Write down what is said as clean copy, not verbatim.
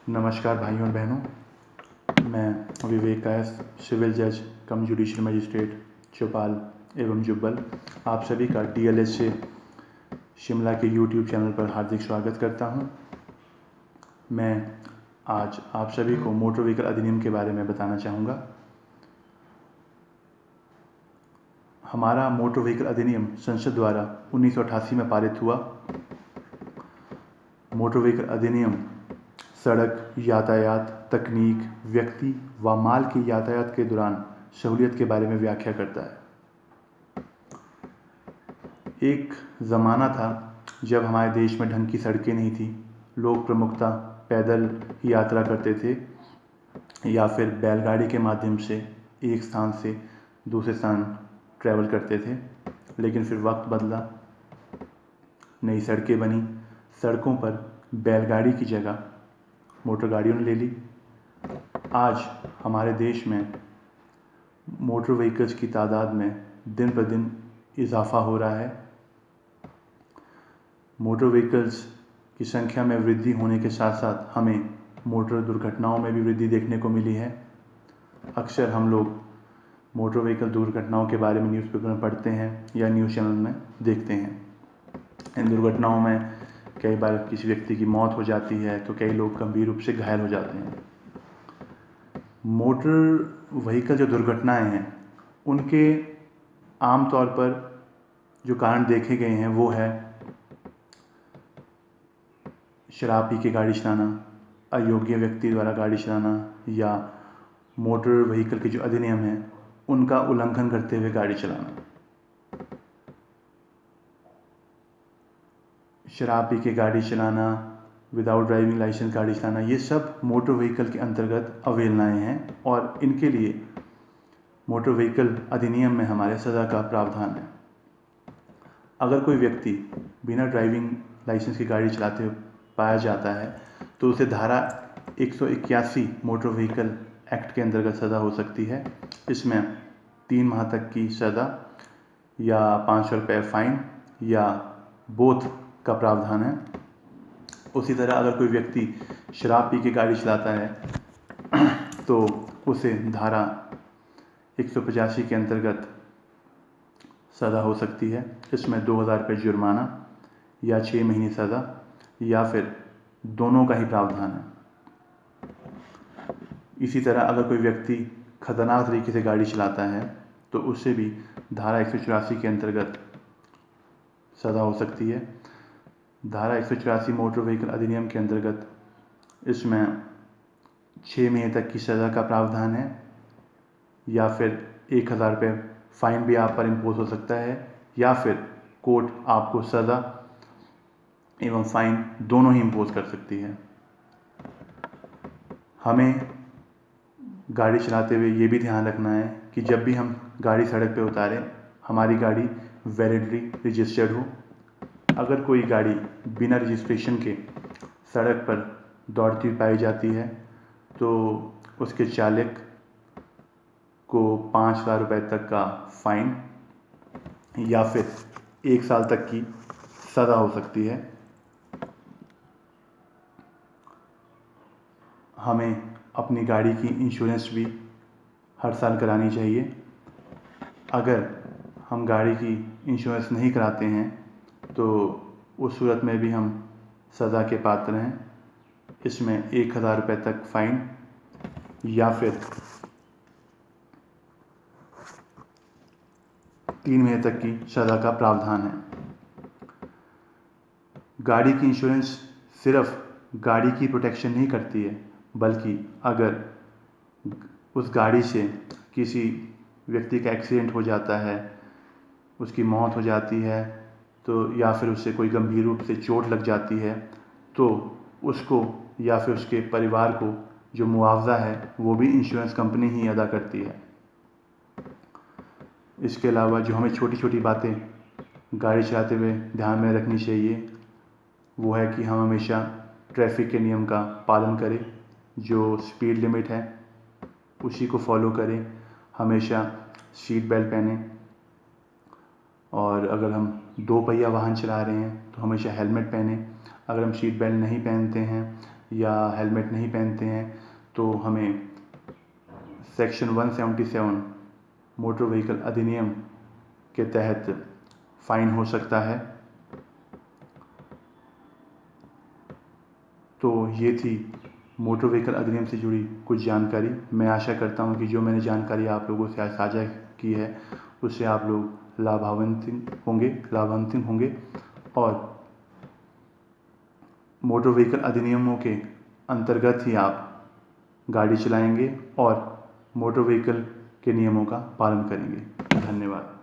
नमस्कार भाइयों और बहनों, मैं विवेक कायस, सिविल जज कम जुडिशल मजिस्ट्रेट चौपाल एवं जुब्बल, आप सभी का DLS से शिमला के YouTube चैनल पर हार्दिक स्वागत करता हूं। मैं आज आप सभी को मोटर व्हीकल अधिनियम के बारे में बताना चाहूँगा। हमारा मोटर व्हीकल अधिनियम संसद द्वारा 1988 में पारित हुआ। मोटर व्हीकल अधिनियम सड़क यातायात, तकनीक, व्यक्ति व माल की यातायात के दौरान सहूलियत के बारे में व्याख्या करता है। एक ज़माना था जब हमारे देश में ढंग की सड़कें नहीं थी। लोग प्रमुखतः पैदल ही यात्रा करते थे या फिर बैलगाड़ी के माध्यम से एक स्थान से दूसरे स्थान ट्रैवल करते थे। लेकिन फिर वक्त बदला, नई सड़कें बनी। सड़कों पर बैलगाड़ी की जगह मोटर गाड़ियों ने ले ली। आज हमारे देश में मोटर व्हीकल्स की तादाद में दिन पर दिन इजाफा हो रहा है। मोटर व्हीकल्स की संख्या में वृद्धि होने के साथ साथ हमें मोटर दुर्घटनाओं में भी वृद्धि देखने को मिली है। अक्सर हम लोग मोटर व्हीकल दुर्घटनाओं के बारे में न्यूज़पेपर में पढ़ते हैं या न्यूज़ चैनल में देखते हैं। इन दुर्घटनाओं में कई बार किसी व्यक्ति की मौत हो जाती है तो कई लोग गंभीर रूप से घायल हो जाते हैं। मोटर व्हीकल जो दुर्घटनाएं हैं उनके आमतौर पर जो कारण देखे गए हैं वो है शराब पी के गाड़ी चलाना, अयोग्य व्यक्ति द्वारा गाड़ी चलाना या मोटर व्हीकल के जो अधिनियम है उनका उल्लंघन करते हुए गाड़ी चलाना। शराब पी के गाड़ी चलाना, विदाउट ड्राइविंग लाइसेंस गाड़ी चलाना, ये सब मोटर व्हीकल के अंतर्गत अवहेलनाएं हैं और इनके लिए मोटर व्हीकल अधिनियम में हमारे सज़ा का प्रावधान है। अगर कोई व्यक्ति बिना ड्राइविंग लाइसेंस की गाड़ी चलाते हुए पाया जाता है तो उसे धारा 181 मोटर व्हीकल एक्ट के अंतर्गत सज़ा हो सकती है। इसमें 3 माह तक की सज़ा या 500 रुपये फाइन या बोथ का प्रावधान है। उसी तरह अगर कोई व्यक्ति शराब पी के गाड़ी चलाता है तो उसे धारा 185 के अंतर्गत सज़ा हो सकती है। इसमें 2000 रुपये जुर्माना या 6 महीने सज़ा या फिर दोनों का ही प्रावधान है। इसी तरह अगर कोई व्यक्ति खतरनाक तरीके से गाड़ी चलाता है तो उससे भी धारा 184 के अंतर्गत सज़ा हो सकती है। धारा 184 मोटर व्हीकल अधिनियम के अंतर्गत इसमें 6 महीने तक की सज़ा का प्रावधान है या फिर 1000 रुपये फाइन भी आप पर इम्पोज हो सकता है या फिर कोर्ट आपको सज़ा एवं फाइन दोनों ही इम्पोज कर सकती है। हमें गाड़ी चलाते हुए ये भी ध्यान रखना है कि जब भी हम गाड़ी सड़क पे उतारें हमारी गाड़ी वैलिडली रजिस्टर्ड हो। अगर कोई गाड़ी बिना रजिस्ट्रेशन के सड़क पर दौड़ती पाई जाती है तो उसके चालक को 5000 रुपये तक का फाइन या फिर 1 साल तक की सज़ा हो सकती है। हमें अपनी गाड़ी की इंश्योरेंस भी हर साल करानी चाहिए। अगर हम गाड़ी की इंश्योरेंस नहीं कराते हैं तो उस सूरत में भी हम सज़ा के पात्र हैं। इसमें 1000 रुपये तक फाइन या फिर 3 महीने तक की सज़ा का प्रावधान है। गाड़ी की इंश्योरेंस सिर्फ गाड़ी की प्रोटेक्शन नहीं करती है बल्कि अगर उस गाड़ी से किसी व्यक्ति का एक्सीडेंट हो जाता है, उसकी मौत हो जाती है तो या फिर उससे कोई गंभीर रूप से चोट लग जाती है तो उसको या फिर उसके परिवार को जो मुआवजा है वो भी इंश्योरेंस कंपनी ही अदा करती है। इसके अलावा जो हमें छोटी छोटी बातें गाड़ी चलाते हुए ध्यान में रखनी चाहिए वो है कि हम हमेशा ट्रैफिक के नियम का पालन करें। जो स्पीड लिमिट है उसी को फॉलो करें। हमेशा सीट बेल्ट पहनें और अगर हम 2 पहिया वाहन चला रहे हैं तो हमेशा हेलमेट पहनें। अगर हम सीट बेल्ट नहीं पहनते हैं या हेलमेट नहीं पहनते हैं तो हमें सेक्शन 177 मोटर व्हीकल अधिनियम के तहत फ़ाइन हो सकता है। तो ये थी मोटर व्हीकल अधिनियम से जुड़ी कुछ जानकारी। मैं आशा करता हूँ कि जो मैंने जानकारी आप लोगों से आज साझा की है उससे आप लोग लाभान्वित होंगे और मोटर व्हीकल अधिनियमों के अंतर्गत ही आप गाड़ी चलाएंगे और मोटर व्हीकल के नियमों का पालन करेंगे। धन्यवाद।